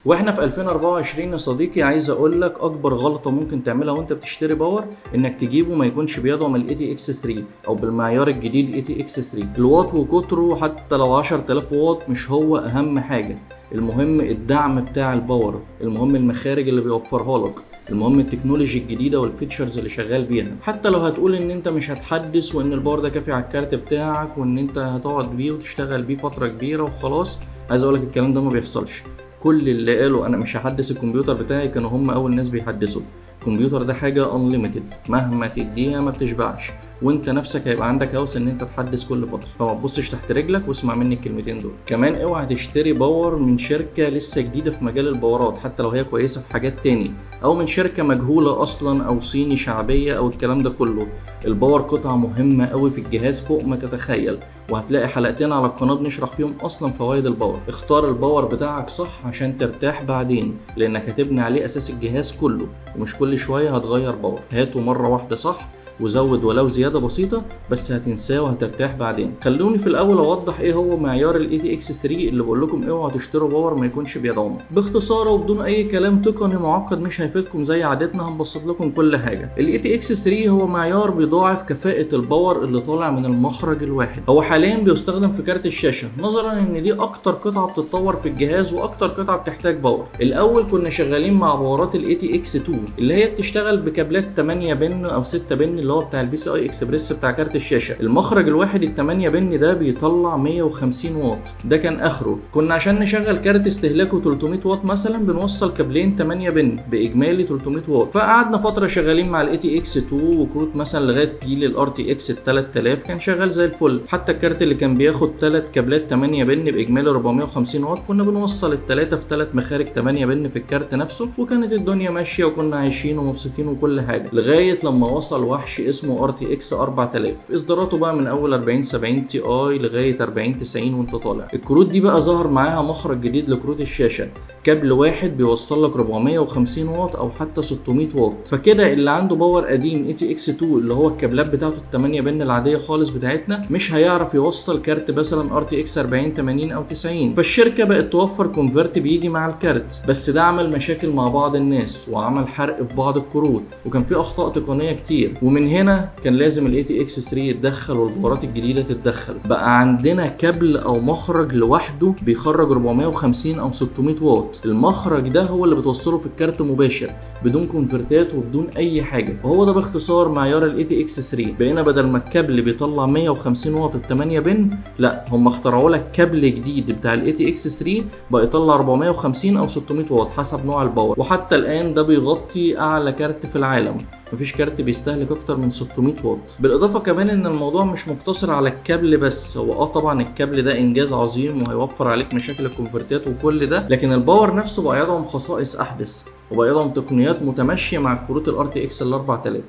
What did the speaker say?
واحنا في 2024 يا صديقي، عايز اقول لك اكبر غلطه ممكن تعملها وانت بتشتري باور انك تجيبه ما يكونش بيدعم الاي تي اكس 3 او بالمعيار الجديد اي تي اكس 3. الواط وكتره حتى لو 10000 واط مش هو اهم حاجه. المهم الدعم بتاع الباور، المهم المخارج اللي بيوفرها لك، المهم التكنولوجي الجديده والفيتشرز اللي شغال بيها. حتى لو هتقول ان انت مش هتحدث وان الباور ده كافي على الكارت بتاعك وان انت هتقعد بيه وتشتغل بيه فتره كبيره وخلاص، عايز اقولك الكلام ده ما بيحصلش. كل اللي قالوا انا مش هحدث الكمبيوتر بتاعي كانوا هم اول ناس بيحدثوا. الكمبيوتر ده حاجه unlimited، مهما تديها ما بتشبعش، وانت نفسك هيبقى عندك هوس ان انت تحدث كل فتره. فما تبصش تحت رجلك واسمع مني الكلمتين دول. كمان اوعى تشتري باور من شركه لسه جديده في مجال الباورات حتى لو هي كويسه في حاجات تاني، او من شركه مجهوله اصلا او صيني شعبيه او الكلام ده كله. الباور قطعه مهمه قوي في الجهاز فوق ما تتخيل، وهتلاقي حلقتين على القناه بنشرح فيهم اصلا فوائد الباور. اختار الباور بتاعك صح عشان ترتاح بعدين، لانك هتبني عليه اساس الجهاز كله، ومش كل شويه هتغير باور. هاته مره واحده صح وزود ولو زياده بسيطه، بس هتنساه وهترتاح بعدين. خلوني في الاول اوضح ايه هو معيار الاي تي اكس 3 اللي بقول لكم اوعوا تشتروا باور ما يكونش بيدعمه. باختصار وبدون اي كلام تقني معقد مش هيفيدكم زي عادتنا، هنبسط لكم كل حاجه. الاي تي اكس 3 هو معيار بيضاعف كفاءه الباور اللي طالع من المخرج الواحد. هو حاليا بيستخدم في كارت الشاشه، نظرا ان دي اكتر قطعه بتتطور في الجهاز واكتر قطعه بتحتاج باور. الاول كنا شغالين مع باورات الاي تي اكس 2 اللي هي بتشتغل بكابلات 8 بن او 6 بن اللي هو بتاع البي سي اي اكسبريس بتاع كارت الشاشه. المخرج الواحد ال8 بن ده بيطلع 150 واط، ده كان اخره. كنا عشان نشغل كارت استهلاكه 300 واط مثلا بنوصل كابلين 8 بن باجمالي 300 واط. فقعدنا فتره شغالين مع الاي تي اكس 2 وكروت مثلا لغايه جيل الار تي اكس 3000 كان شغال زي الفل. حتى الكارت اللي كان بياخد 3 كابلات 8 بن باجمالي 450 واط كنا بنوصل الثلاثه في 3 مخارج 8 بن في الكارت نفسه، وكانت الدنيا ماشيه وكنا عايشين ومبسوطين وكل حاجه، لغايه لما وصل وحش اسمه ار تي اكس 4000. اصداراته بقى من اول 4070 تي اي لغايه 4090 وانت طالع. الكروت دي بقى ظهر معاها مخرج جديد لكروت الشاشه، كابل واحد بيوصل لك 450 واط او حتى 600 واط. فكده اللي عنده باور قديم اي تي اكس 2 اللي هو الكابلات بتاعته ال8 بن العاديه خالص بتاعتنا مش هيعرف يوصل كارت مثلا ار تي اكس 4080 او 90. فالشركه بقت توفر كونفرت بيجي مع الكارت، بس ده عمل مشاكل مع بعض الناس وعمل حرق في بعض الكروت وكان في اخطاء تقنيه كتير. ومن هنا كان لازم الاي تي اكس 3 يتدخل والباورات الجديده تتدخل. بقى عندنا كابل او مخرج لوحده بيخرج 450 او 600 واط. المخرج ده هو اللي بتوصله في الكارت مباشر بدون كونفرتات وبدون اي حاجه. وهو ده باختصار معيار الاي تي اكس 3. بقينا بدل ما الكابل بيطلع 150 واط ال8 بن، لا هم اخترعوا لك كابل جديد بتاع الاي تي اكس 3 بقى يطلع 450 او 600 واط حسب نوع الباور. وحتى الان ده بيغطي اعلى كارت في العالم، مفيش كارت بيستهلك اكتر من 600 واط. بالاضافه كمان ان الموضوع مش مقتصر على الكابل بس. هو طبعا الكابل ده انجاز عظيم وهيوفر عليك مشاكل الكونفرتات وكل ده، لكن الباور نفسه بقى يدعم خصائص احدث وبقى يدعم تقنيات متماشيه مع كروت الار تي اكس ال 4000.